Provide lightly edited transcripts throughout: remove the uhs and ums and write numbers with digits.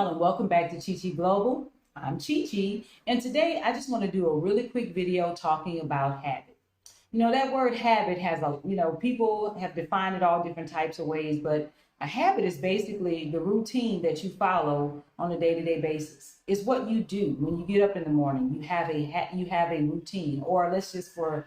y'all, and welcome back to Chi Chi Global. I'm Chi Chi, and today I just want to do a really quick video talking about habit. That word habit has people have defined it all different types of ways, but a habit is basically the routine that you follow on a day-to-day basis. It's what you do when you get up in the morning. You have a routine, or let's just for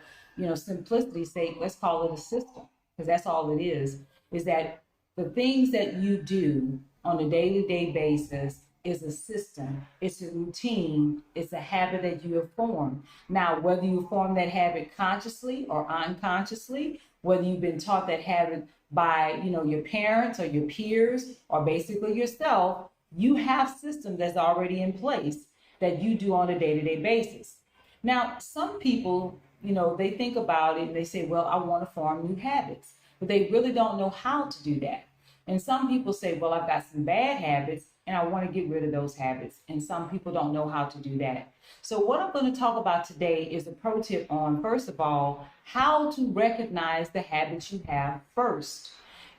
simplicity's sake, let's call it a system, because that's all it is that the things that you do on a day-to-day basis is a system, it's a routine, it's a habit that you have formed. Now, whether you form that habit consciously or unconsciously, whether you've been taught that habit by your parents or your peers or basically yourself, you have systems that's already in place that you do on a day-to-day basis. Now, some people, they think about it and they say, well, I want to form new habits, but they really don't know how to do that. And some people say, well, I've got some bad habits and I want to get rid of those habits. And some people don't know how to do that. So what I'm going to talk about today is a pro tip on, first of all, how to recognize the habits you have first.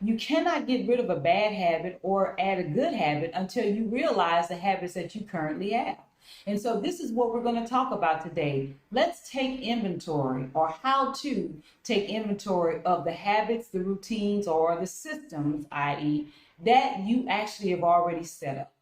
You cannot get rid of a bad habit or add a good habit until you realize the habits that you currently have. And so this is what we're going to talk about today. Let's take inventory, or how to take inventory of the habits, the routines, or the systems, i.e., that you actually have already set up.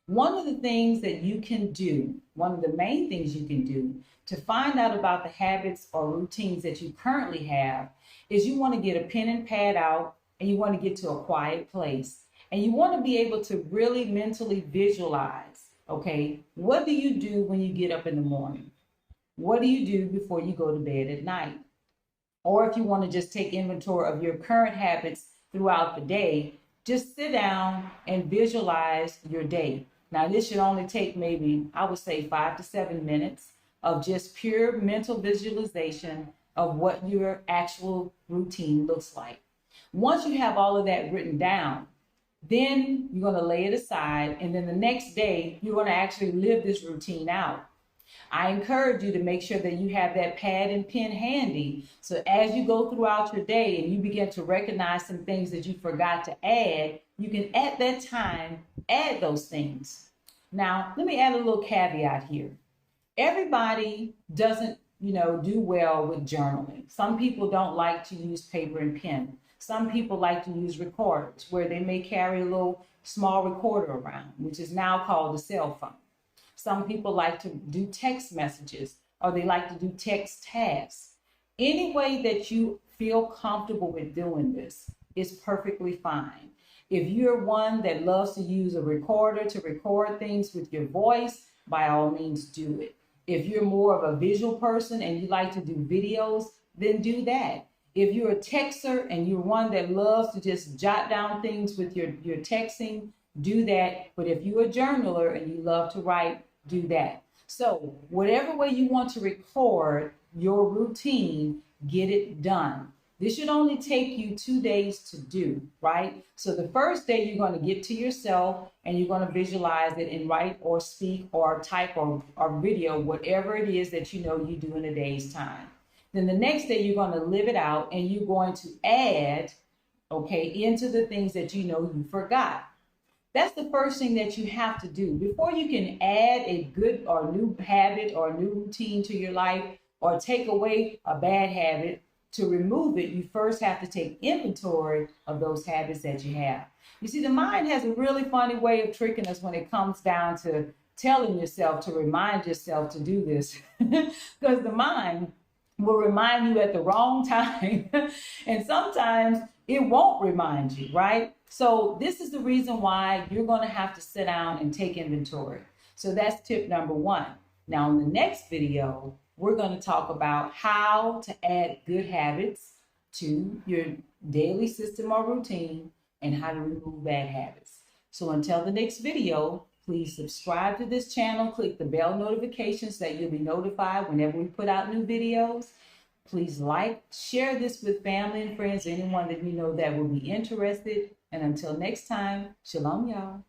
One of the things that you can do, one of the main things you can do to find out about the habits or routines that you currently have is you want to get a pen and pad out, and you want to get to a quiet place, and you want to be able to really mentally visualize. Okay, what do you do when you get up in the morning? What do you do before you go to bed at night? Or if you want to just take inventory of your current habits throughout the day, just sit down and visualize your day. Now, this should only take maybe, I would say, 5 to 7 minutes of just pure mental visualization of what your actual routine looks like. Once you have all of that written down, then you're going to lay it aside, and then the next day you're going to actually live this routine out. I encourage you to make sure that you have that pad and pen handy, so as you go throughout your day and you begin to recognize some things that you forgot to add, you can at that time add those things. Now, let me add a little caveat here. Everybody doesn't do well with journaling. Some people don't like to use paper and pen. Some people like to use recorders, where they may carry a little small recorder around, which is now called a cell phone. Some people like to do text messages, or they like to do text tasks. Any way that you feel comfortable with doing this is perfectly fine. If you're one that loves to use a recorder to record things with your voice, by all means do it. If you're more of a visual person and you like to do videos, then do that. If you're a texter and you're one that loves to just jot down things with your texting, do that. But if you're a journaler and you love to write, do that. So whatever way you want to record your routine, get it done. This should only take you 2 days to do, right? So the first day you're going to get to yourself and you're going to visualize it and write or speak or type or video, whatever it is that you do in a day's time. Then the next day you're going to live it out, and you're going to add, into the things that you forgot. That's the first thing that you have to do. Before you can add a good or new habit or new routine to your life, or take away a bad habit, to remove it, you first have to take inventory of those habits that you have. You see, the mind has a really funny way of tricking us when it comes down to telling yourself to remind yourself to do this. Because the mind will remind you at the wrong time. And sometimes it won't remind you, right? So this is the reason why you're going to have to sit down and take inventory. So that's tip number 1. Now, in the next video, we're going to talk about how to add good habits to your daily system or routine, and how to remove bad habits. So until the next video, please subscribe to this channel. Click the bell notifications so that you'll be notified whenever we put out new videos. Please like, share this with family and friends, anyone that you know that will be interested. And until next time, shalom, y'all.